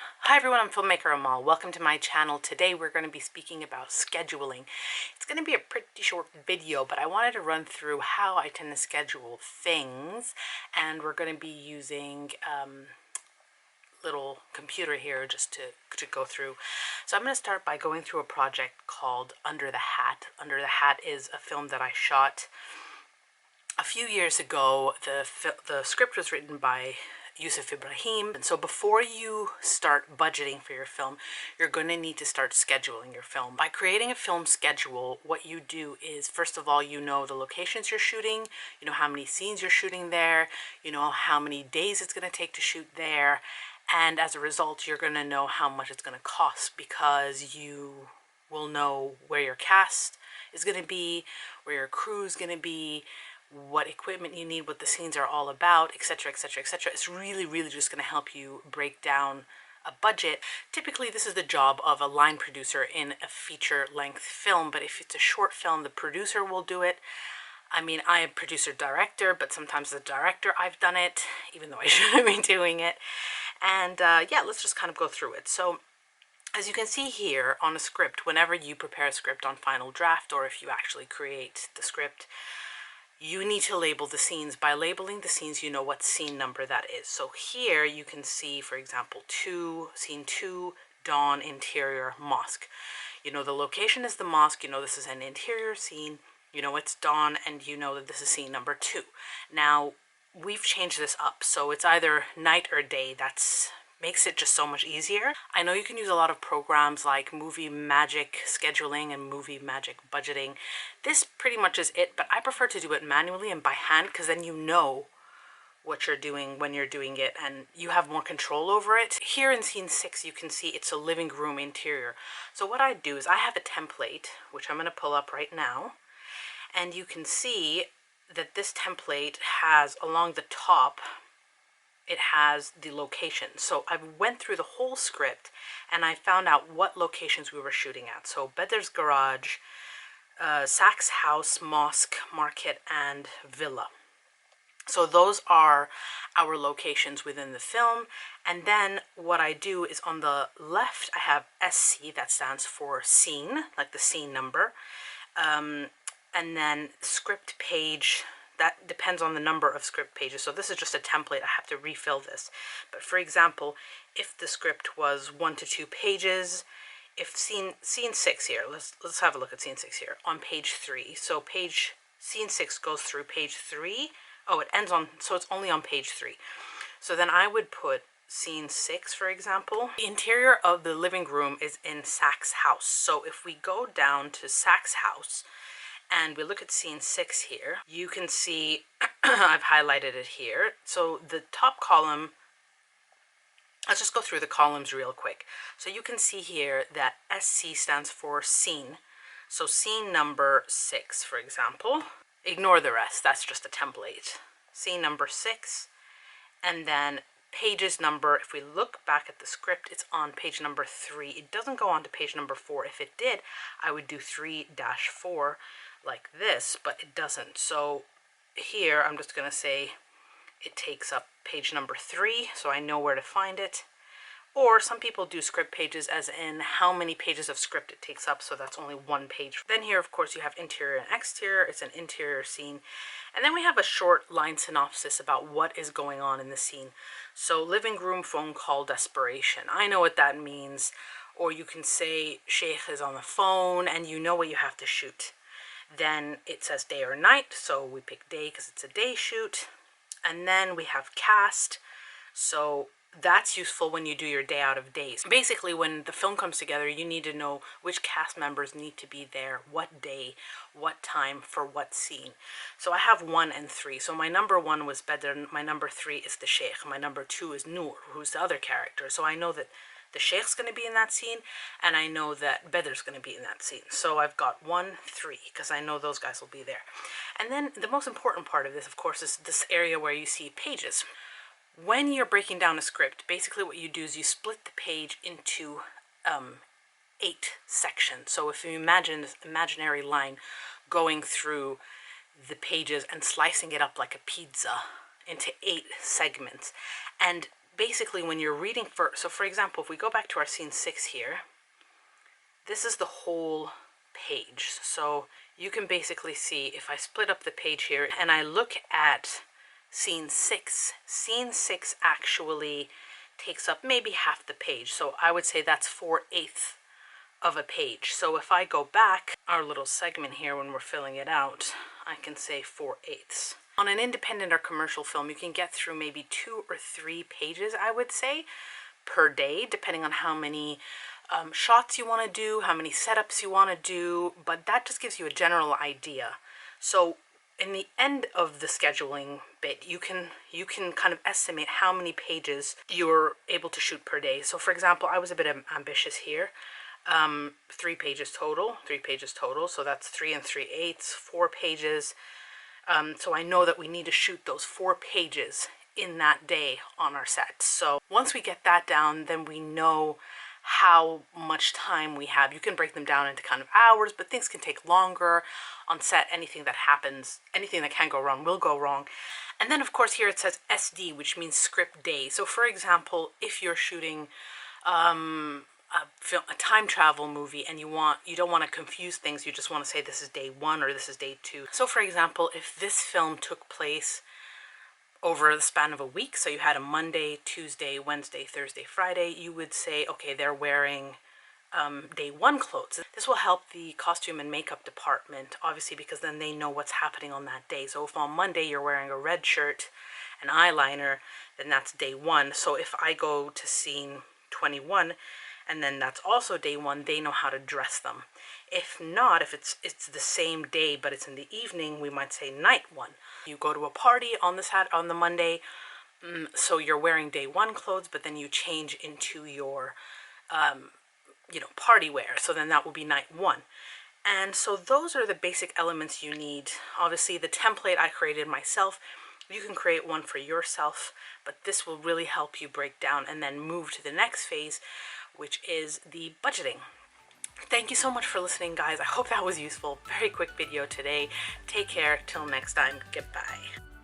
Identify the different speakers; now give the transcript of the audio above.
Speaker 1: Hi everyone, I'm filmmaker Amal. Welcome to my channel. Today we're going to be speaking about scheduling. It's going to be a pretty short video, but I wanted to run through how I tend to schedule things, and we're going to be using little computer here just to go through. So I'm going to start by going through a project called Under the Hat. Under the Hat is a film that I shot a few years ago. The script was written by Yusuf Ibrahim. And so before you start budgeting for your film, you're going to need to start scheduling your film. By creating a film schedule, what you do is, first of all, you know the locations you're shooting, you know how many scenes you're shooting there, you know how many days it's going to take to shoot there, and as a result, you're going to know how much it's going to cost, because you will know where your cast is going to be, where your crew is going to be, what equipment you need, what the scenes are all about, etc, etc, etc. It's really just going to help you break down a budget. Typically this is the job of a line producer in a feature-length film, but if it's a short film, the producer will do it. I mean, I am producer-director, but sometimes the director, I've done it, even though I shouldn't be doing it. And yeah, let's just kind of go through it. So as you can see here on a script, whenever you prepare a script on Final Draft, or if you actually create the script, you need to label the scenes. By labeling the scenes, you know what scene number that is. So here you can see, for example, scene 2, dawn, interior, mosque. You know the location is the mosque, you know this is an interior scene, you know it's dawn, and you know that this is scene number 2. Now, we've changed this up, so it's either night or day. That's makes it just so much easier. I know you can use a lot of programs like Movie Magic Scheduling and Movie Magic Budgeting. This pretty much is it, but I prefer to do it manually and by hand, because then you know what you're doing when you're doing it and you have more control over it. Here in scene 6 you can see it's a living room interior. So what I do is I have a template, which I'm going to pull up right now, and you can see that this template has, along the top, it has the location. So I went through the whole script and I found out what locations we were shooting at. So Bedr's garage, Sachs house, mosque, market, and villa. So those are our locations within the film. And then what I do is on the left I have SC, that stands for scene, like the scene number, and then script page. That depends on the number of script pages. So this is just a template. I have to refill this. But for example, if the script was 1 to 2 pages, if scene 6 here, let's have a look at scene 6 here on page 3. So scene 6 goes through page 3. Oh, it ends on, so it's only on page 3. So then I would put scene 6, for example. The interior of the living room is in Sachs' house. So if we go down to Sachs' house, and we look at scene 6 here, you can see I've highlighted it here. So the top column, let's just go through the columns real quick. So you can see here that SC stands for scene. So scene number 6, for example. Ignore the rest, that's just a template. Scene number 6, and then pages number, if we look back at the script, it's on page number 3. It doesn't go on to page number 4. If it did, I would do 3-4 like this, but it doesn't. So here I'm just going to say it takes up page number 3, so I know where to find it. Or some people do script pages as in how many pages of script it takes up, so that's only 1 page. Then here, of course, you have interior and exterior. It's an interior scene. And then we have a short line synopsis about what is going on in the scene. So living room phone call desperation. I know what that means. Or you can say Sheikh is on the phone and you know what you have to shoot. Then it says day or night, so we pick day because it's a day shoot. And then we have cast. So that's useful when you do your day out of days. Basically, when the film comes together, you need to know which cast members need to be there, what day, what time, for what scene. So I have 1 and 3. So my number 1 was Bedr, my number 3 is the Sheikh, my number 2 is Noor, who's the other character. So I know that the Sheikh's going to be in that scene, and I know that Bedr's going to be in that scene. So I've got 1, 3, because I know those guys will be there. And then the most important part of this, of course, is this area where you see pages. When you're breaking down a script, basically what you do is you split the page into 8 sections. So if you imagine this imaginary line going through the pages and slicing it up like a pizza into 8 segments, and basically when you're reading so for example, if we go back to our scene 6 here, this is the whole page. So you can basically see if I split up the page here and I look at scene 6 actually takes up maybe half the page. So I would say that's 4/8 of a page. So if I go back our little segment here when we're filling it out, I can say 4/8. On an independent or commercial film, you can get through maybe 2 or 3 pages, I would say, per day, depending on how many shots you want to do, how many setups you want to do, but that just gives you a general idea. So in the end of the scheduling bit, you can kind of estimate how many pages you're able to shoot per day. So for example, I was a bit ambitious here. 3 pages total, so that's 3 3/8, 4 pages. So I know that we need to shoot those 4 pages in that day on our set. So once we get that down, then we know how much time we have. You can break them down into kind of hours, but things can take longer on set. Anything that happens, anything that can go wrong will go wrong. And then of course here it says SD, which means script day. So for example, if you're shooting a time travel movie and you don't want to confuse things, you just want to say this is day 1 or this is day 2. So for example, if this film took place over the span of a week, so you had a Monday, Tuesday, Wednesday, Thursday, Friday, you would say, okay, they're wearing day 1 clothes. This will help the costume and makeup department, obviously, because then they know what's happening on that day. So if on Monday you're wearing a red shirt and eyeliner, then that's day 1. So if I go to scene 21 and then that's also day 1, they know how to dress them. If not, if it's the same day but it's in the evening, we might say night 1. You go to a party on the Monday, so you're wearing day 1 clothes, but then you change into your party wear, so then that will be night 1. And so those are the basic elements you need. Obviously the template I created myself, you can create one for yourself, but this will really help you break down and then move to the next phase, which is the budgeting. Thank you so much for listening, guys. I hope that was useful. Very quick video today. Take care. Till next time. Goodbye.